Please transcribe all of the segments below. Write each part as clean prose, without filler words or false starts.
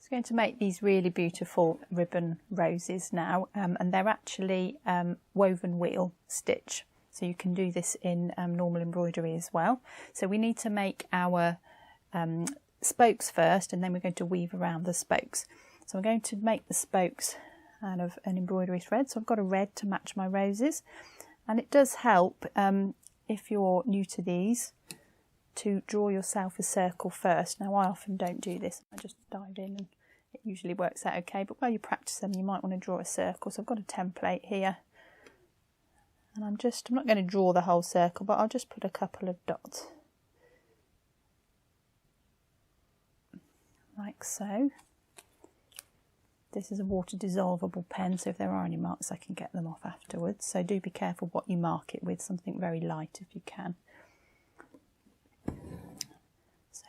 Just going to make these really beautiful ribbon roses now, and they're actually woven wheel stitch. So you can do this in normal embroidery as well. So we need to make our spokes first, and then we're going to weave around the spokes. So I'm going to make the spokes out of an embroidery thread. So I've got a red to match my roses, and it does help if you're new to these to draw yourself a circle first. Now I often don't do this, I just dive in and it usually works out okay, but while you practice them you might want to draw a circle. So I've got a template here, and I'm not going to draw the whole circle, but I'll just put a couple of dots like so. This is a water dissolvable pen, so if there are any marks I can get them off afterwards, so do be careful what you mark it with, something very light if you can.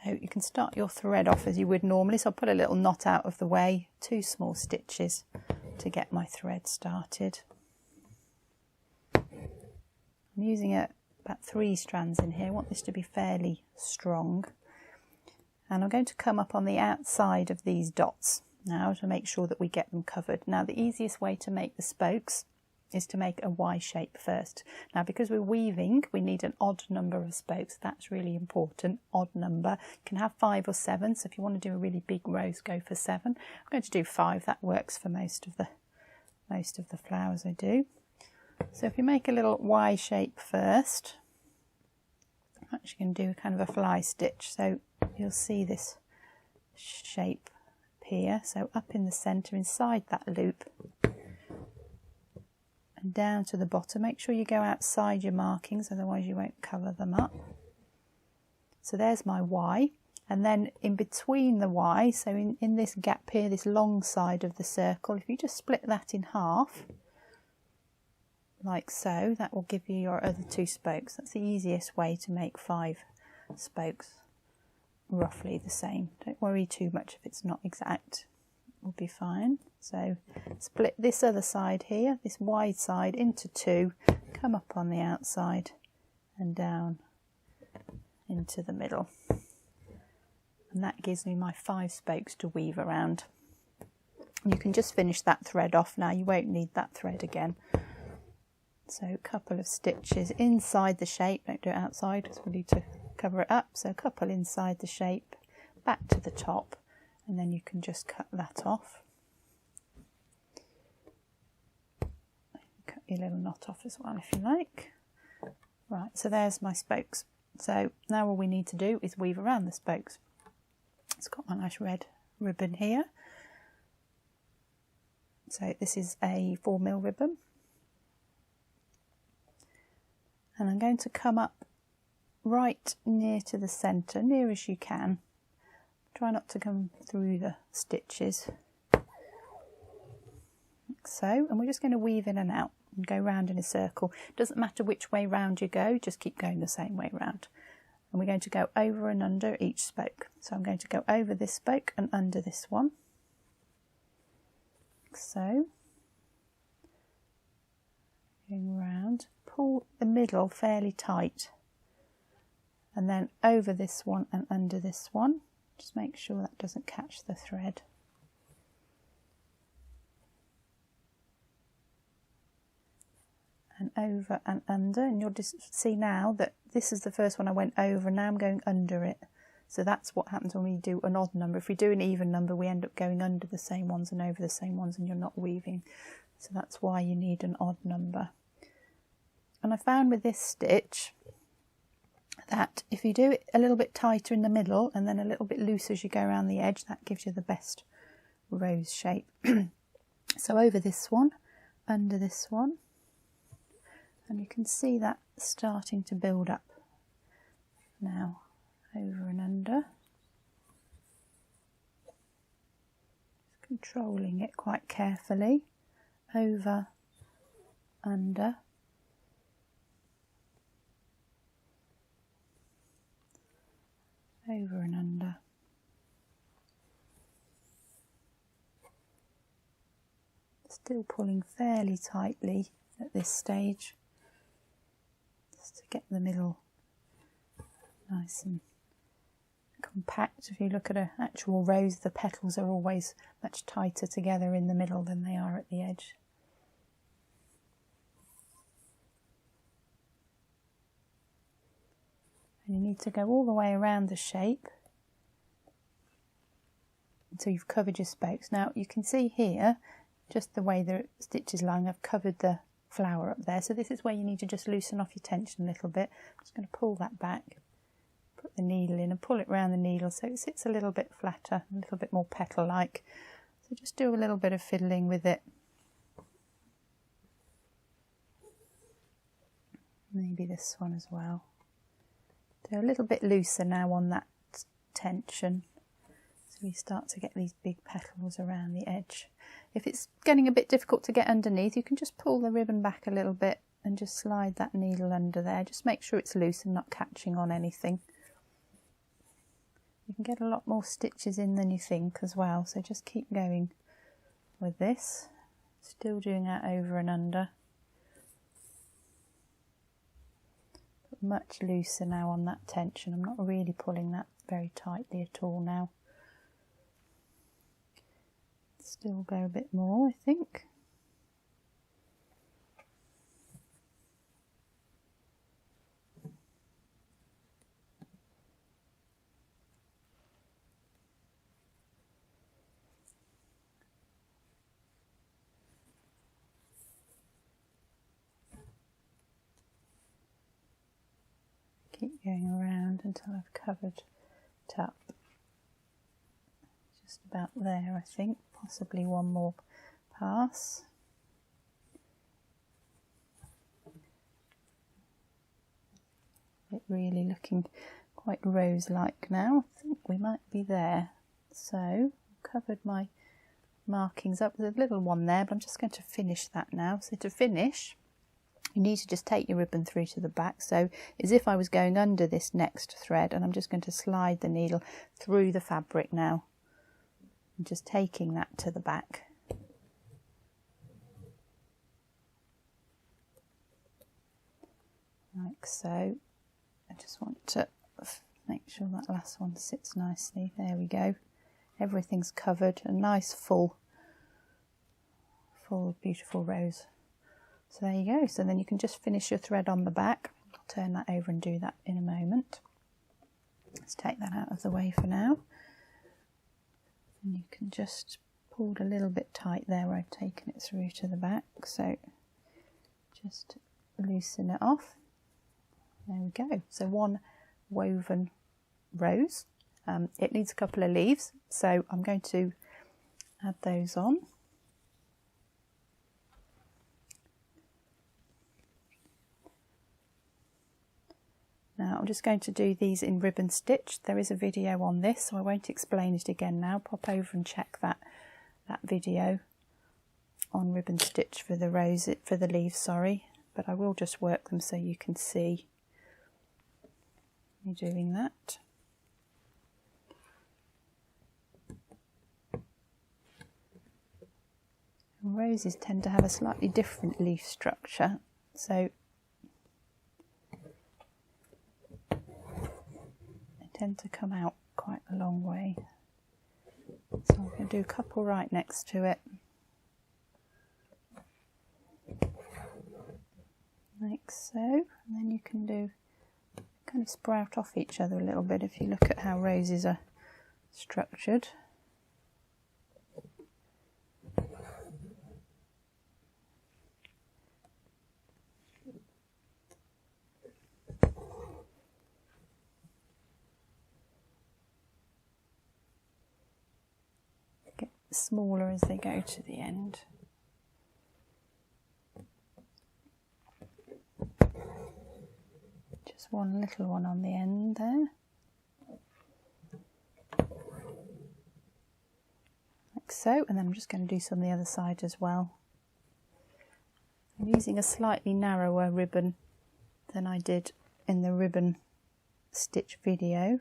So you can start your thread off as you would normally, so I'll put a little knot out of the way, 2 small stitches to get my thread started. I'm using about 3 strands in here. I want this to be fairly strong, and I'm going to come up on the outside of these dots now to make sure that we get them covered. Now the easiest way to make the spokes is to make a Y shape first. Now because we're weaving we need an odd number of spokes, that's really important, odd number. You can have 5 or 7, so if you want to do a really big rose go for 7. I'm going to do 5, that works for most of the flowers I do. So if you make a little Y shape first, I'm actually going to do kind of a fly stitch, so you'll see this shape here, so up in the centre inside that loop and down to the bottom. Make sure you go outside your markings, otherwise you won't cover them up. So there's my Y, and then in between the Y, so in this gap here, this long side of the circle, if you just split that in half like so, that will give you your other 2 spokes. That's the easiest way to make 5 spokes roughly the same. Don't worry too much if it's not exact, it will be fine. So split this other side here, this wide side, into 2, come up on the outside and down into the middle, and that gives me my 5 spokes to weave around. You can just finish that thread off now, you won't need that thread again. So a couple of stitches inside the shape, don't do it outside because we need to cover it up, so a couple inside the shape, back to the top, and then you can just cut that off. Cut your little knot off as well if you like. Right, so there's my spokes. So now all we need to do is weave around the spokes. It's got my nice red ribbon here. So this is a 4mm ribbon. And I'm going to come up right near to the centre, near as you can. Try not to come through the stitches, like so, and we're just going to weave in and out and go round in a circle. It doesn't matter which way round you go, just keep going the same way round. And we're going to go over and under each spoke. So I'm going to go over this spoke and under this one, like so. Going round, pull the middle fairly tight, and then over this one and under this one. Just make sure that doesn't catch the thread. And over and under, and you'll just see now that this is the first one I went over, and now I'm going under it. So that's what happens when we do an odd number. If we do an even number, we end up going under the same ones and over the same ones, and you're not weaving. So that's why you need an odd number. And I found with this stitch that if you do it a little bit tighter in the middle and then a little bit loose as you go around the edge, that gives you the best rose shape. So over this one, under this one, and you can see that starting to build up now, over and under. Just controlling it quite carefully, over, under. Over and under. Still pulling fairly tightly at this stage, just to get the middle nice and compact. If you look at an actual rose, the petals are always much tighter together in the middle than they are at the edge. And you need to go all the way around the shape until you've covered your spokes. Now you can see here, just the way the stitch is lying, I've covered the flower up there. So this is where you need to just loosen off your tension a little bit. I'm just going to pull that back, put the needle in and pull it round the needle so it sits a little bit flatter, a little bit more petal-like. So just do a little bit of fiddling with it. Maybe this one as well. Do a little bit looser now on that tension, so we start to get these big petals around the edge. If it's getting a bit difficult to get underneath, you can just pull the ribbon back a little bit and just slide that needle under there. Just make sure it's loose and not catching on anything. You can get a lot more stitches in than you think as well, so just keep going with this. Still doing that over and under. Much looser now on that tension. I'm not really pulling that very tightly at all now. Still go a bit more, I think. Keep going around until I've covered it up. Just about there, I think. Possibly one more pass. It really looking quite rose-like now. I think we might be there. So I've covered my markings up. There's a little one there, but I'm just going to finish that now. So to finish, you need to just take your ribbon through to the back. So as if I was going under this next thread, and I'm just going to slide the needle through the fabric now. I'm just taking that to the back. Like so. I just want to make sure that last one sits nicely. There we go. Everything's covered. A nice full beautiful rose. So there you go. So then you can just finish your thread on the back. I'll turn that over and do that in a moment. Let's take that out of the way for now. And you can just pull it a little bit tight there where I've taken it through to the back. So just loosen it off. There we go. So one woven rose. It needs a couple of leaves, so I'm going to add those on. Now I'm just going to do these in ribbon stitch. There is a video on this, so I won't explain it again now. Pop over and check that video on ribbon stitch for the rose, for the leaves, sorry. But I will just work them so you can see me doing that. And roses tend to have a slightly different leaf structure, so tend to come out quite a long way. So I'm going to do a couple right next to it. Like so. And then you can do kind of sprout off each other a little bit if you look at how roses are structured. Smaller as they go to the end. Just one little one on the end there. Like so, and then I'm just going to do some on the other side as well. I'm using a slightly narrower ribbon than I did in the ribbon stitch video,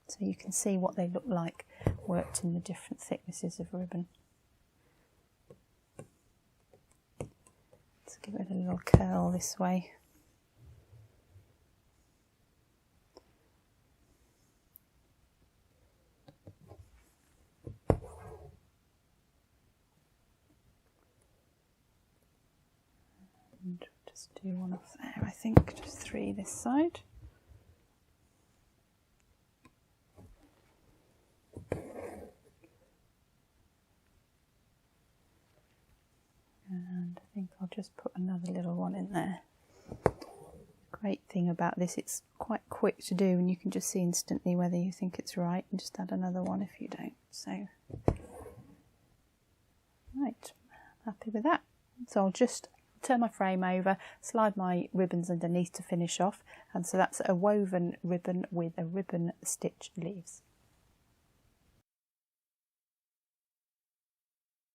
so you can see what they look like worked in the different thicknesses of ribbon. Let's give it a little curl this way. do one off there, I think, just 3 this side. And I think I'll just put another little one in there. Great thing about this, it's quite quick to do and you can just see instantly whether you think it's right and just add another one if you don't. So, right, happy with that. So I'll just turn my frame over, slide my ribbons underneath to finish off, and so that's a woven ribbon with a ribbon stitch leaves.